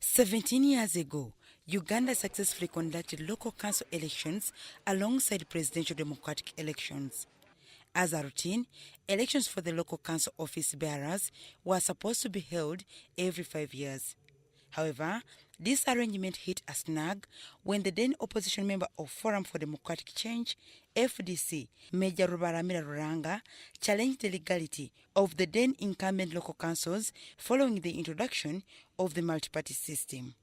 17 years ago, Uganda successfully conducted local council elections alongside presidential democratic elections. As a routine, elections for the local council office bearers were supposed to be held every 5 years. However, this arrangement hit a snag when the then opposition member of Forum for Democratic Change, FDC, Major Rubaramira Ruranga, challenged the legality of the then incumbent local councils following the introduction of the multi-party system.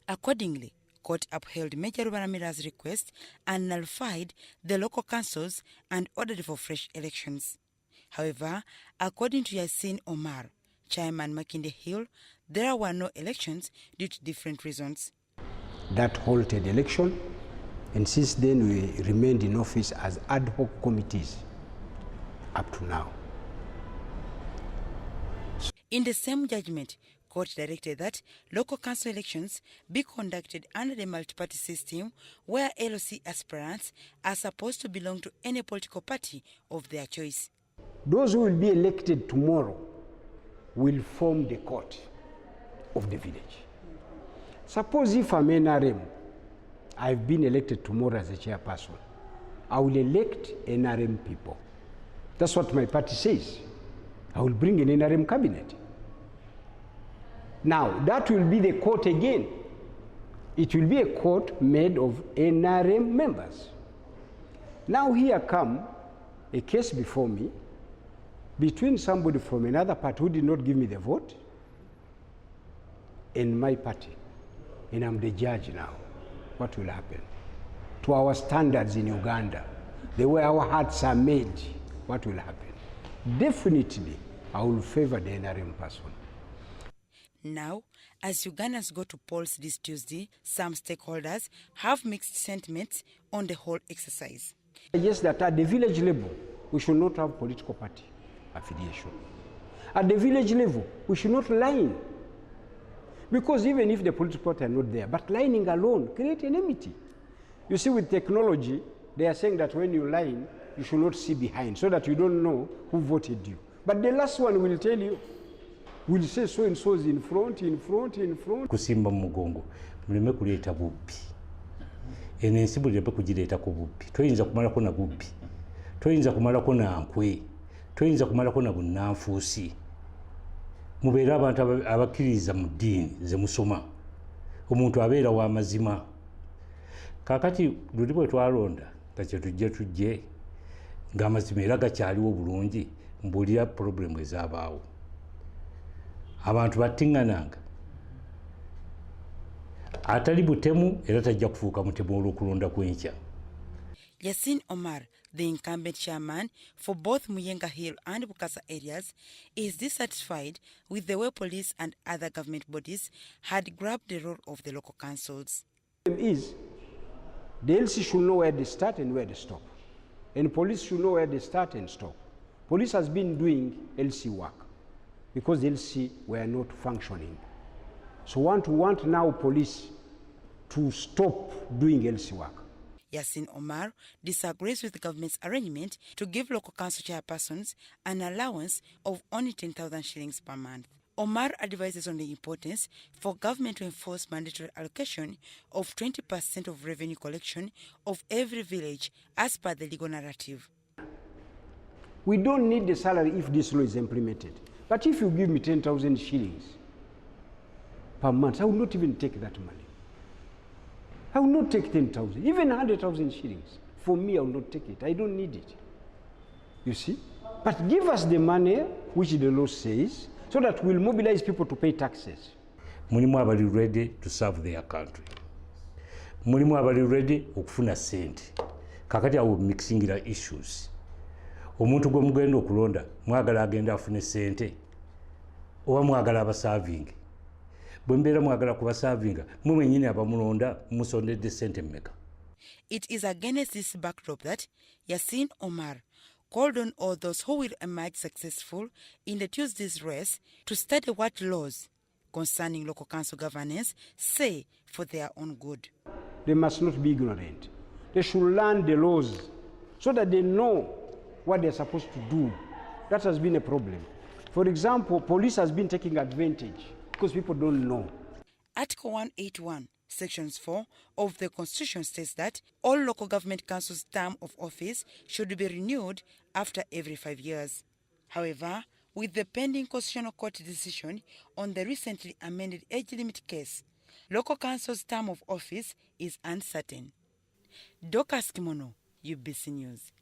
Accordingly, court upheld Major Rubaramira's request and nullified the local councils and ordered for fresh elections. However, according to YASIN Omar, Chairman Makinde Hill, there were no elections due to different reasons. That halted election, and since then we remained in office as ad hoc committees up to now. In the same judgment, court directed that local council elections be conducted under the multi-party system where LOC aspirants are supposed to belong to any political party of their choice. Those who will be elected tomorrow will form the court of the village. Suppose if I'm NRM, I've been elected tomorrow as a chairperson, I will elect NRM people. That's what my party says. I will bring an NRM cabinet. Now, that will be the court again. It will be a court made of NRM members. Now here come a case before me between somebody from another party who did not give me the vote and my party. And I'm the judge now. What will happen? To our standards in Uganda, the way our hearts are made, what will happen? Definitely, I will favor the NRM person. Now, as Ugandans go to polls this Tuesday, some stakeholders have mixed sentiments on the whole exercise. Yes, that at the village level, we should not have political party affiliation. At the village level, we should not line. Because even if the political party are not there, but lining alone creates enmity. You see, with technology, they are saying that when you line, you should not see behind, so that you don't know who voted you. But the last one will tell you, will say so and so is in front, in front, in front. Kusimba mugongo, muleme kuleta bubbi. Enensi bulebe kugireta ku bubbi. Toyinza kumala kona bubbi. Toyinza kumala kona nkwe. Toyinza kumala kona bunnanfuusi. Mubeera abantu abakkiriza mu ddiini ze musoma. Omuntu abeera wa mazima. Kakati luli bwe twalonda takye tujje ng'amazima era gakyaliwo bulungi mbuulira problemu ezaabaawo. Abantu battingananga atali butemu era tajja kufuuka mutemu olw'okulonda kw'enkya. YASIN Omar, the incumbent chairman for both Muyenga Hill and Bukasa areas, is dissatisfied with the way police and other government bodies had grabbed the role of the local councils. Is the LC should know where they start and where they stop, and police should know where they start and stop. Police has been doing LC work because the LC were not functioning. So want now police to stop doing LC work. YASIN Omar disagrees with the government's arrangement to give local council chairpersons an allowance of only 10,000 shillings per month. Omar advises on the importance for government to enforce mandatory allocation of 20% of revenue collection of every village as per the legal narrative. We don't need the salary if this law is implemented. But if you give me 10,000 shillings per month, I will not even take that money. I will not take 10,000, even 100,000 shillings. For me, I will not take it. I don't need it. You see? But give us the money, which the law says, so that we'll mobilize people to pay taxes. Mulimu abali ready to serve their country. Mulimu abali ready okufuna sente. Kakati awo mixingira issues. Omuntu gwe mugenda okulonda, mwagala agenda afune sente. Oba mwagala abasavingi. Bwe mbeera mwagala kubasavinga, mwe mwennyini abamulonda musondedde sente mmeka. It is against this backdrop that YASIN Omar called on all those who will emerge successful in the Tuesday's race to study what laws concerning local council governance say for their own good. They must not be ignorant. They should learn the laws so that they know what they're supposed to do. That has been a problem. For example, police has been taking advantage because people don't know. Article 181, Sections 4 of the Constitution states that all local government councils' term of office should be renewed after every 5 years. However, with the pending Constitutional Court decision on the recently amended age limit case, local councils' term of office is uncertain. Dorcas Kimono, UBC News.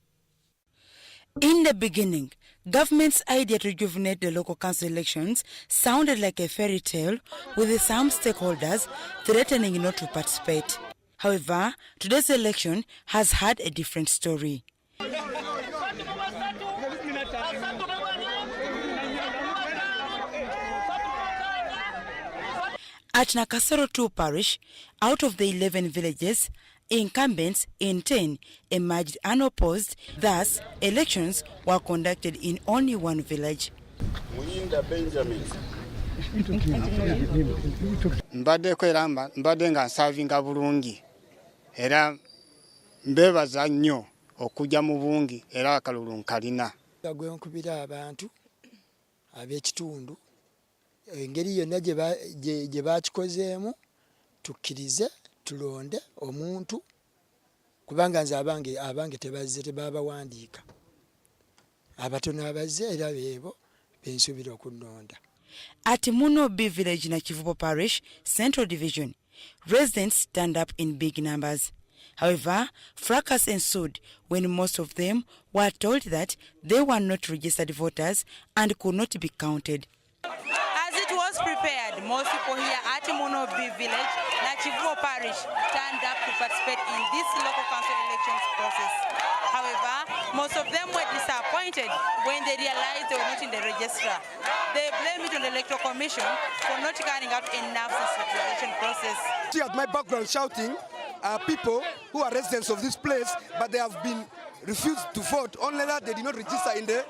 In the beginning, government's idea to rejuvenate the local council elections sounded like a fairy tale, with some stakeholders threatening not to participate. However, today's election has had a different story. At Nakasero 2 parish, out of the 11 villages, incumbents in 10 emerged unopposed. Thus, elections were conducted in only one village. Mbadde nga nsavinga bulungi era mbebaza nnyo okujja mu bungi era akalulu nkalina. Gwe nkubira abantu ab'ekitundu engeri yonna gye bakikozeemu tukkirize tulonde omuntu kubanga nze abange tebazze tebabawandiika abatono abazze era beebo bensuubira okunnonda. At Muno B village na Kivubo parish, Central Division, residents turned up in big numbers. However, fracas ensued when most of them were told that they were not registered voters and could not be counted. As it was prepared, most people here at Muno B village, Nachivuo parish, turned up to participate in this local council elections process. However, most of them were disappointed when they realized they were not in the register. They blame it on the Electoral Commission for not carrying out enough sensitization process. See at my background shouting are people who are residents of this place, but they have been refused to vote. Only that they did not register in the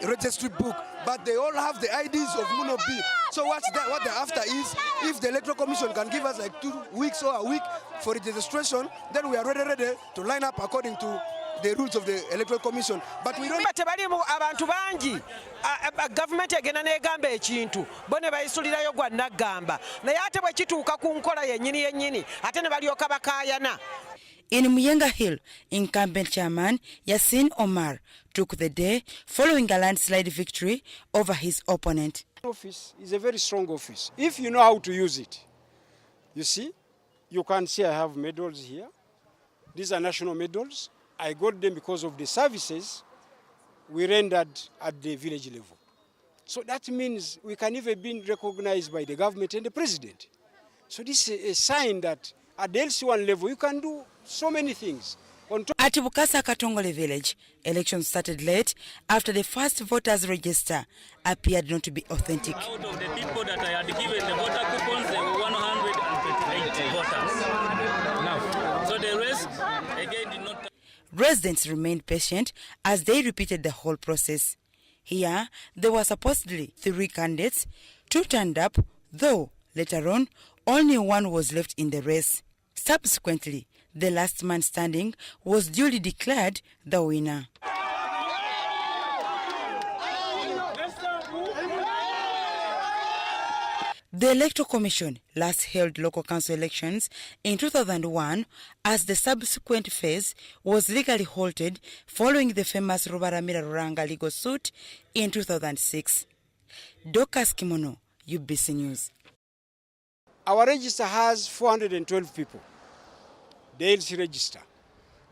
registry book, but they all have the IDs of Muno B. So what they're after is, if the Electoral Commission can give us like 2 weeks or a week for registration, then we are ready to line up according to the rules of the Electoral Commission. But we don't. Tebalimu abantu bangi government egenda negamba ekintu bo ne bayisulirayo gwa nagamba naye ate bwe kituuka ku nkola yennyini ate ne balyoka bakaayana. In Muyenga Hill, incumbent chairman YASIN Omar took the day following a landslide victory over his opponent. Office is a very strong office if you know how to use it. You see, you can see I have medals here. These are national medals. I got them because of the services we rendered at the village level. So that means we can even be recognized by the government and the president. So this is a sign that at the LC1 level you can do so many things. At Bukasa Katongole village, elections started late after the first voters register appeared not to be authentic. Out of the people that I had given the voter coupons, there were 128 voters. So the rest, again, did not. Residents remained patient as they repeated the whole process. Here, there were supposedly 3 candidates. 2 turned up, though later on, only 1 was left in the race. Subsequently, the last man standing was duly declared the winner. The Electoral Commission last held local council elections in 2001 as the subsequent phase was legally halted following the famous Rubaramira Ruranga legal suit in 2006. Dorcas Kimono, UBC News. Our register has 412 people, the LC register,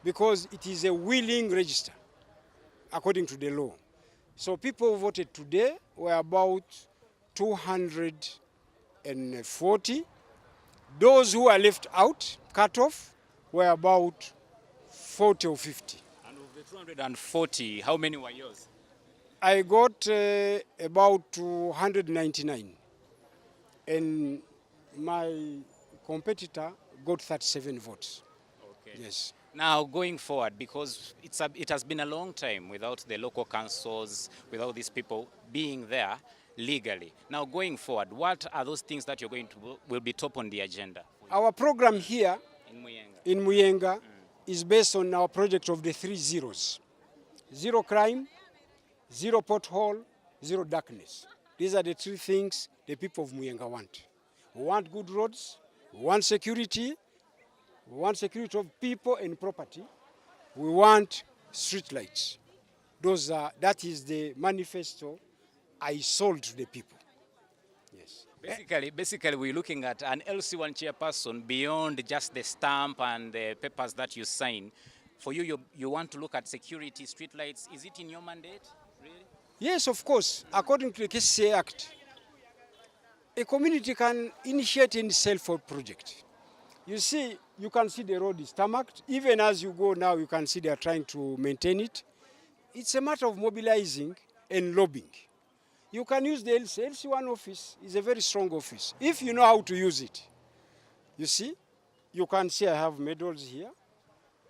because it is a willing register according to the law. So people who voted today were about 240. Those who are left out, cut off, were about 40 or 50. And of the 240, how many were yours? I got about 299. And my competitor got 37 votes. Okay. Yes. Now, going forward, because it has been a long time without the local councils, without these people being there legally. Now, going forward, what are those things that you're going to will be top on the agenda? Our program here in Muyenga is based on our project of the 3 zeros. 0 crime, 0 pothole, 0 darkness. These are the 3 things the people of Muyenga want. We want good roads. We want security. We want security of people and property. We want street lights. That is the manifesto I sold to the people. Yes. Basically, we're looking at an LC1 chairperson beyond just the stamp and the papers that you sign. For you, you want to look at security, streetlights. Is it in your mandate, really? Yes, of course. According to the KCA Act, a community can initiate any self-help project. You see, you can see the road is tarmacked. Even as you go now, you can see they are trying to maintain it. It's a matter of mobilizing and lobbying. You can use the LC1 office. It's a very strong office, if you know how to use it. You see, you can see I have medals here.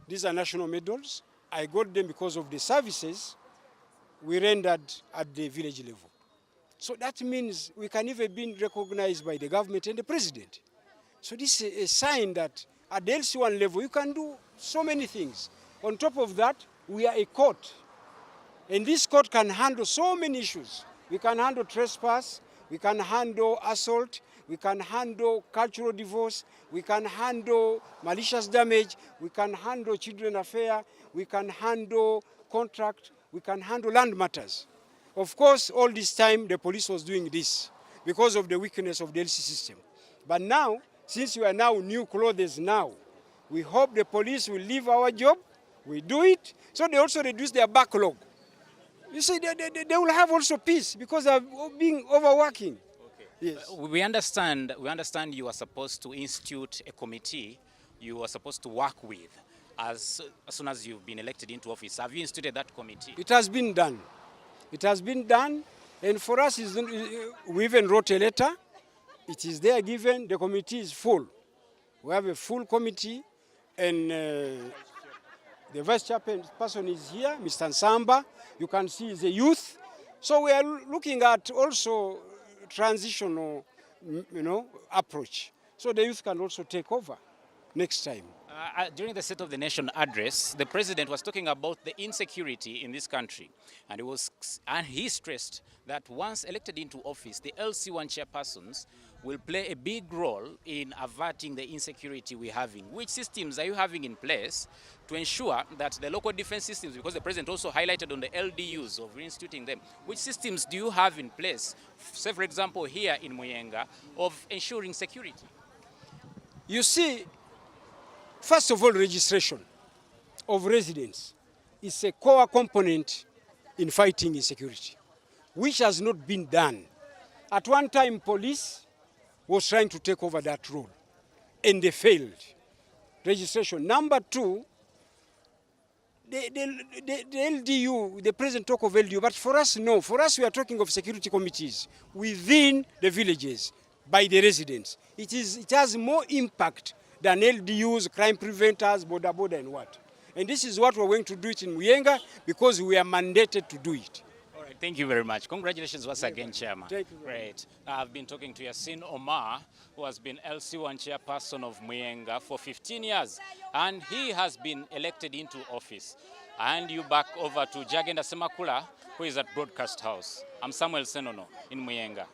These are national medals. I got them because of the services we rendered at the village level. So that means we can even be recognized by the government and the president. So this is a sign that at the LC1 level, you can do so many things. On top of that, we are a court. And this court can handle so many issues. We can handle trespass, we can handle assault, we can handle cultural divorce, we can handle malicious damage, we can handle children affair, we can handle contract, we can handle land matters. Of course, all this time the police was doing this because of the weakness of the LC system. But now, since we are now new clothes now, we hope the police will leave our job, we do it, so they also reduce their backlog. You see, they will have also peace because they are being overworking. Yes. We understand you are supposed to institute a committee you are supposed to work with as soon as you've been elected into office. Have you instituted that committee? It has been done. It has been done, and for us, we even wrote a letter. It is there given. The committee is full. We have a full committee, and the vice chairperson is here, Mr. Nsamba. You can see he's a youth. So we are looking at also transitional, approach. So the youth can also take over next time. During the State of the Nation address, the president was talking about the insecurity in this country. And he stressed that once elected into office, the LC1 chairpersons will play a big role in averting the insecurity we're having. Which systems are you having in place to ensure that the local defense systems, because the president also highlighted on the LDUs of reinstituting them, which systems do you have in place, say for example here in Muyenga, of ensuring security? You see, first of all, registration of residents is a core component in fighting insecurity, which has not been done. At one time, police was trying to take over that role, and they failed. Registration. Number two, the LDU, the president talk of LDU, but for us, no. For us, we are talking of security committees within the villages by the residents. It has more impact than LDUs, crime preventers, border and what. And this is what we're going to do it in Muyenga because we are mandated to do it. All right, thank you very much. Congratulations once again, Chairman. Thank you. Great. I've been talking to YASIN Omar, who has been LC1 chairperson of Muyenga for 15 years, and he has been elected into office. I hand you back over to Jagenda Semakula, who is at Broadcast House. I'm Samuel Senono in Muyenga.